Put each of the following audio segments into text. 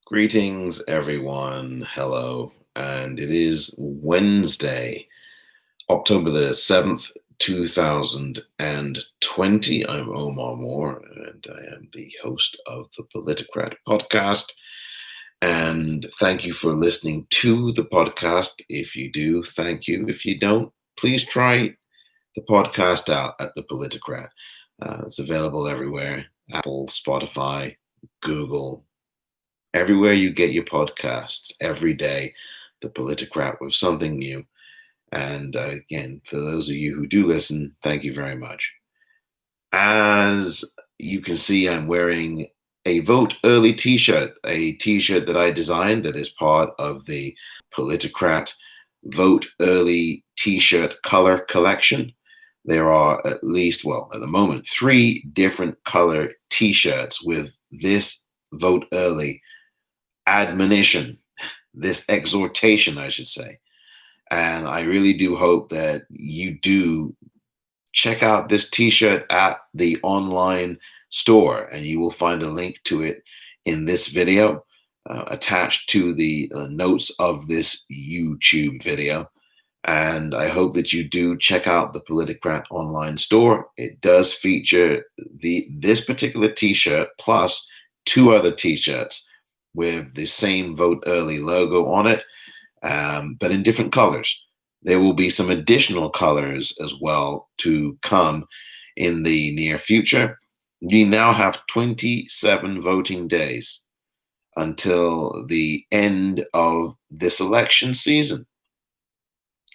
Greetings, everyone. Hello. And it is Wednesday, October the 7th, 2020. I'm Omar Moore, and I am the host of the Politicrat podcast. And thank you for listening to the podcast. If you do, thank you. If you don't, please try the podcast out at the Politicrat. It's available everywhere: Apple, Spotify, Google, everywhere you get your podcasts. Every day, the Politicrat with something new. And again, for those of you who do listen, thank you very much. As you can see, I'm wearing a Vote Early t-shirt, a t-shirt that I designed that is part of the Politicrat Vote Early t-shirt color collection. There are at least, well, at the moment, 3 different color t-shirts with this Vote Early admonition, this exhortation, I should say. And I really do hope that you do check out this t-shirt at the online store, and you will find a link to it in this video attached to the notes of this YouTube video. And I hope that you do check out the Politicrat online store. It does feature this particular t-shirt plus 2 other t-shirts with the same Vote Early logo on it, but in different colors. There will be some additional colors as well to come in the near future. We now have 27 voting days until the end of this election season.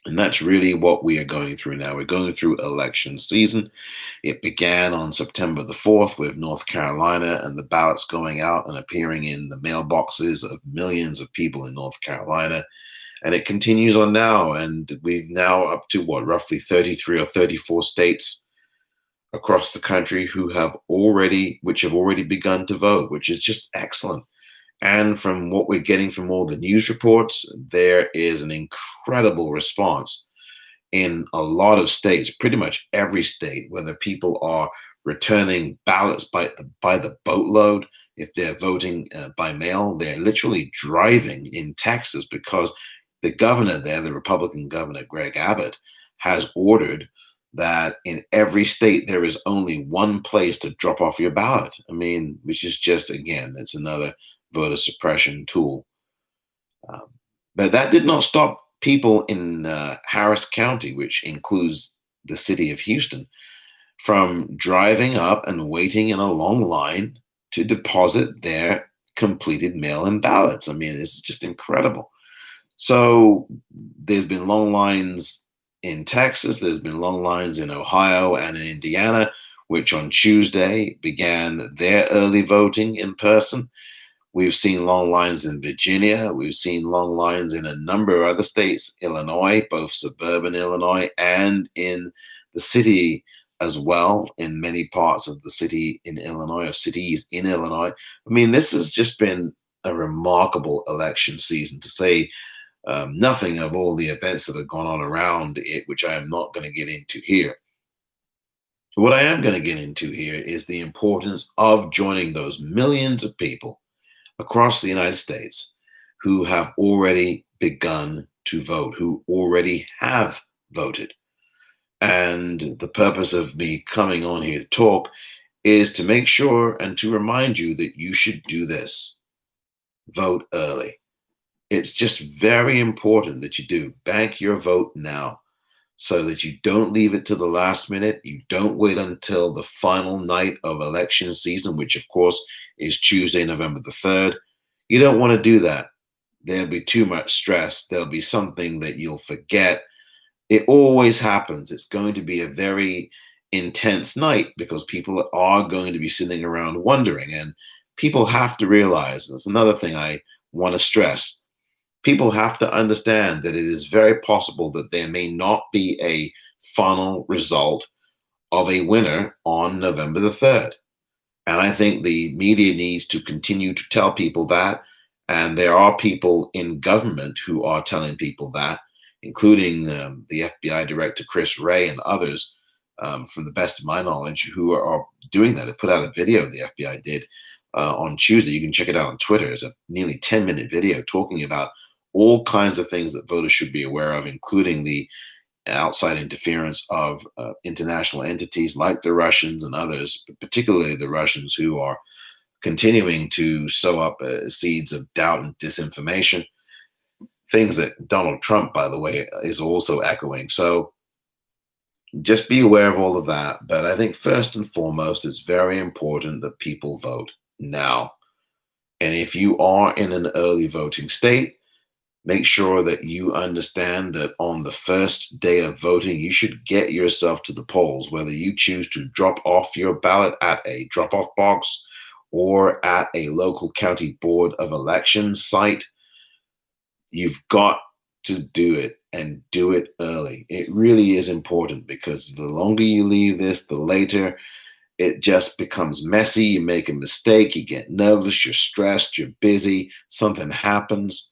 And that's really what we are going through now. We're going through election season. It began on September the 4th with North Carolina and the ballots going out and appearing in the mailboxes of millions of people in North Carolina. And it continues on now. And we've now up to roughly 33 or 34 states across the country which have already begun to vote, which is just excellent. And from what we're getting from all the news reports, there is an incredible response in a lot of states, pretty much every state, whether people are returning ballots by the boatload. If they're voting by mail, they're literally driving in Texas because the governor there, the Republican governor, Greg Abbott, has ordered that in every state there is only one place to drop off your ballot. I mean, which is just, again, it's another voter suppression tool. But that did not stop people in Harris County, which includes the city of Houston, from driving up and waiting in a long line to deposit their completed mail-in ballots. I mean, it's just incredible. So there's been long lines in Texas, there's been long lines in Ohio and in Indiana, which on Tuesday began their early voting in person. We've seen long lines in Virginia. We've seen long lines in a number of other states, Illinois, both suburban Illinois and in the city as well, in many parts of the city in Illinois, or cities in Illinois. I mean, this has just been a remarkable election season, to say nothing of all the events that have gone on around it, which I am not going to get into here. What I am going to get into here is the importance of joining those millions of people across the United States who have already begun to vote, who already have voted. And the purpose of me coming on here to talk is to make sure and to remind you that you should do this. Vote early. It's just very important that you do. Bank your vote now so that you don't leave it to the last minute. You don't wait until the final night of election season, which of course is Tuesday, November the 3rd. You don't want to do that. There'll be too much stress. There'll be something that you'll forget. It always happens. It's going to be a very intense night because people are going to be sitting around wondering. And people have to realize, that's another thing I want to stress, people have to understand that it is very possible that there may not be a final result of a winner on November the 3rd. And I think the media needs to continue to tell people that. And there are people in government who are telling people that, including the FBI Director Chris Wray and others, from the best of my knowledge, who are doing that. They put out a video, the FBI did, on Tuesday. You can check it out on Twitter. It's a nearly 10-minute video talking about all kinds of things that voters should be aware of, including the outside interference of international entities like the Russians and others, but particularly the Russians, who are continuing to sow up seeds of doubt and disinformation, things that Donald Trump, by the way, is also echoing. So just be aware of all of that. But I think first and foremost, it's very important that people vote now. And if you are in an early voting state, make sure that you understand that on the first day of voting, you should get yourself to the polls, whether you choose to drop off your ballot at a drop off box or at a local county board of elections site. You've got to do it, and do it early. It really is important, because the longer you leave this, the later it just becomes messy. You make a mistake, you get nervous, you're stressed, you're busy, something happens.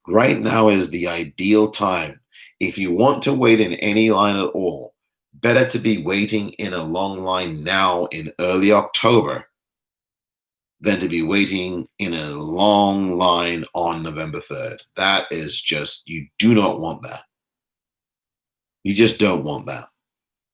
Right now is the ideal time. If you want to wait in any line at all, better to be waiting in a long line now in early October than to be waiting in a long line on November 3rd. That is just, you do not want that. You just don't want that.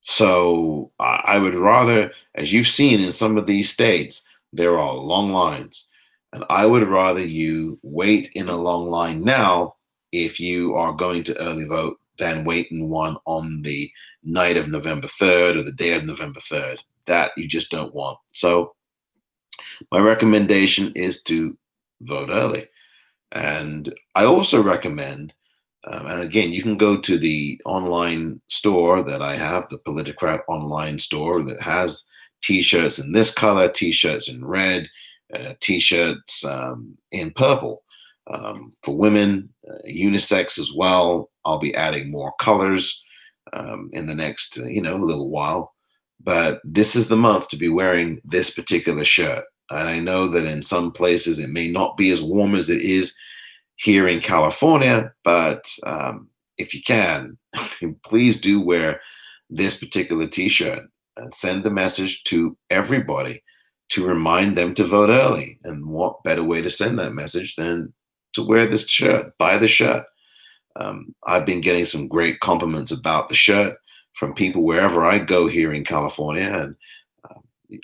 So I would rather, as you've seen in some of these states, there are long lines. And I would rather you wait in a long line now if you are going to early vote than wait in one on the night of November 3rd or the day of November 3rd. That you just don't want. So my recommendation is to vote early. And I also recommend, and again, you can go to the online store that I have, the Politicrat online store, that has t-shirts in this color, t-shirts in red, t-shirts in purple for women, unisex as well. I'll be adding more colors in the next, little while. But this is the month to be wearing this particular shirt. And I know that in some places it may not be as warm as it is here in California, but if you can, please do wear this particular t-shirt and send a message to everybody to remind them to vote early. And what better way to send that message than to wear this shirt, buy the shirt. I've been getting some great compliments about the shirt from people wherever I go here in California, and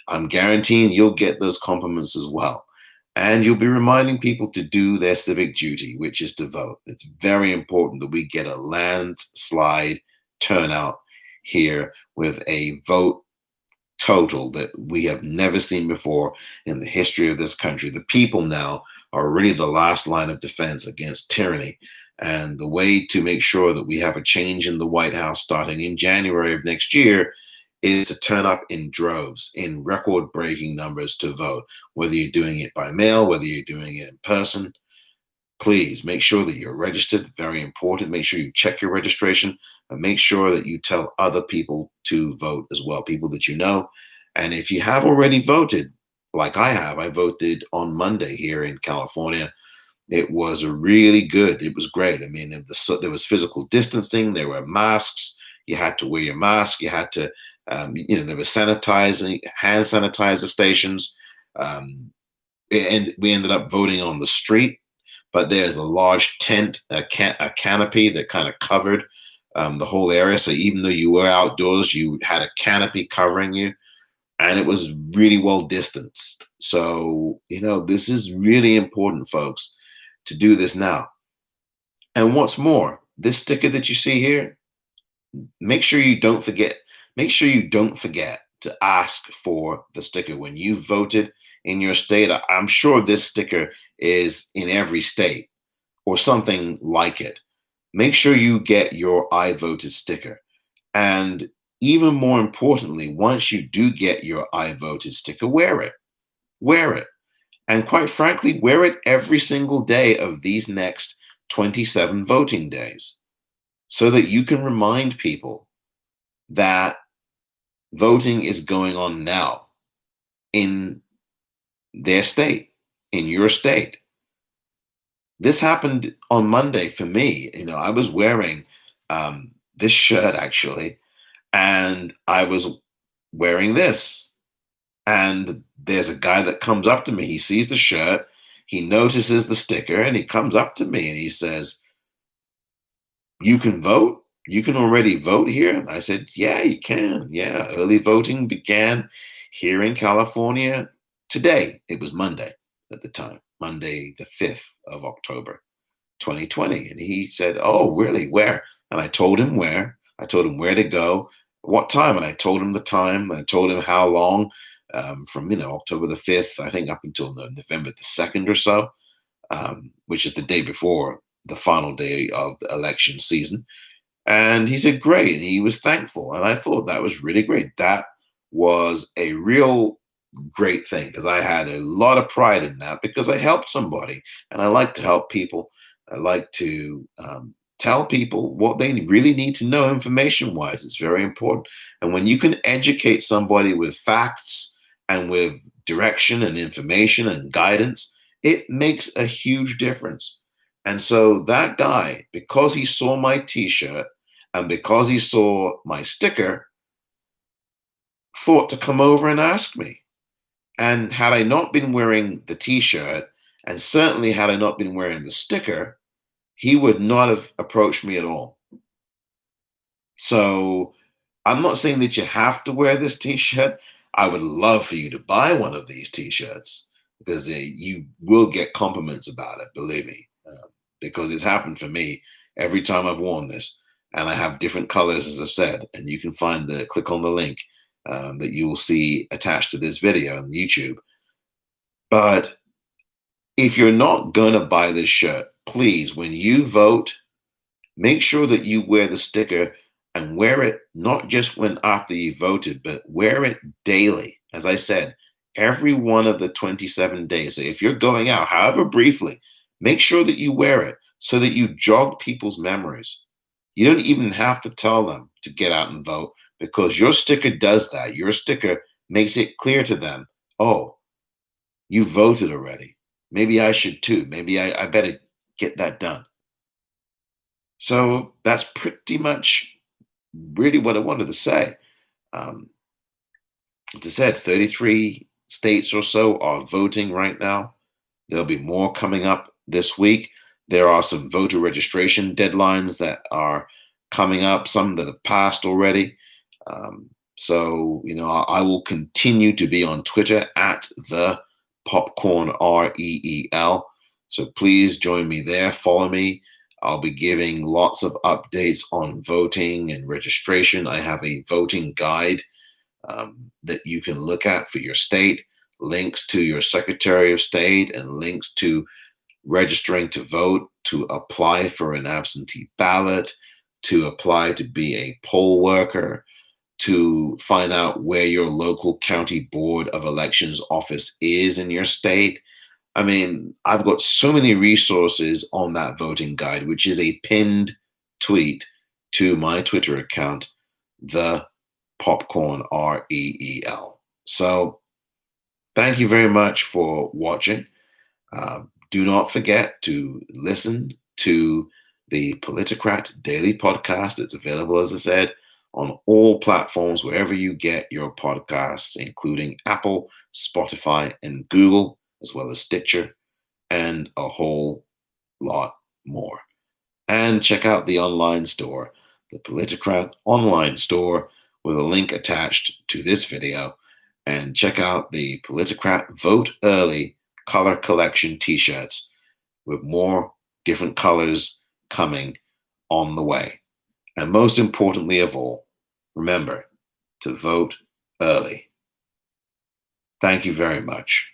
I'm guaranteeing you'll get those compliments as well. And you'll be reminding people to do their civic duty, which is to vote. It's very important that we get a landslide turnout here with a vote total that we have never seen before in the history of this country. The people now are really the last line of defense against tyranny. And the way to make sure that we have a change in the White House starting in January of next year is to turn up in droves, in record-breaking numbers to vote, whether you're doing it by mail, whether you're doing it in person. Please make sure that you're registered. Very important. Make sure you check your registration, and make sure that you tell other people to vote as well, people that you know. And if you have already voted, like I have, I voted on Monday here in California. It was really good. It was great. I mean, there was physical distancing. There were masks. You had to wear your mask. You had to, there was sanitizing, hand sanitizer stations. And we ended up voting on the street, but there's a large tent, a canopy that kind of covered the whole area. So even though you were outdoors, you had a canopy covering you, and it was really well distanced. So, this is really important, folks, to do this now. And what's more, this sticker that you see here, make sure you don't forget to ask for the sticker when you voted in your state. I'm sure this sticker is in every state or something like it. Make sure you get your I voted sticker. And even more importantly, once you do get your I voted sticker, wear it. Wear it. And quite frankly, wear it every single day of these next 27 voting days, so that you can remind people that voting is going on now in their state, in your state. This happened on Monday for me. I was wearing this shirt actually, and I was wearing this. And there's a guy that comes up to me. He sees the shirt, he notices the sticker, and he comes up to me and he says, "You can vote? You can already vote here?" And I said, "Yeah, you can. Yeah, early voting began here in California today." It was Monday at the time, Monday, the 5th of October, 2020. And he said, "Oh, really? Where?" And I told him where. I told him where to go, what time, and I told him the time. I told him how long, from October the 5th, I think, up until November the 2nd or so, which is the day before the final day of the election season. And he said, "Great." And he was thankful. And I thought that was really great. That was a real great thing because I had a lot of pride in that because I helped somebody and I like to help people. I like to tell people what they really need to know information wise. It's very important. And when you can educate somebody with facts and with direction and information and guidance, it makes a huge difference. And so that guy, because he saw my t shirt and because he saw my sticker, thought to come over and ask me. And had I not been wearing the t-shirt, and certainly had I not been wearing the sticker, he would not have approached me at all. So I'm not saying that you have to wear this t-shirt. I would love for you to buy one of these t-shirts because you will get compliments about it, believe me, because it's happened for me every time I've worn this. And I have different colors, as I've said, and you can click on the link that you will see attached to this video on YouTube. But if you're not going to buy this shirt, please, when you vote, make sure that you wear the sticker and wear it not just when after you voted, but wear it daily. As I said, every one of the 27 days. So if you're going out, however briefly, make sure that you wear it so that you jog people's memories. You don't even have to tell them to get out and vote because your sticker does that. Your sticker makes it clear to them, oh, you voted already. Maybe I should too. Maybe I better get that done. So that's pretty much really what I wanted to say. Um, as I said, 33 states or so are voting right now. There'll be more coming up this week. There are some voter registration deadlines that are coming up, some that have passed already. I will continue to be on Twitter at the Popcorn REEL. So please join me there. Follow me. I'll be giving lots of updates on voting and registration. I have a voting guide that you can look at for your state, links to your Secretary of State, and links to registering to vote, to apply for an absentee ballot, to apply to be a poll worker, to find out where your local county board of elections office is in your state. I mean, I've got so many resources on that voting guide, which is a pinned tweet to my Twitter account, the Popcorn REEL. So thank you very much for watching. Do not forget to listen to the Politicrat Daily Podcast. It's available, as I said, on all platforms, wherever you get your podcasts, including Apple, Spotify, and Google, as well as Stitcher, and a whole lot more. And check out the online store, the Politicrat online store, with a link attached to this video. And check out the Politicrat Vote Early color collection t-shirts with more different colors coming on the way. And most importantly of all, remember to vote early. Thank you very much.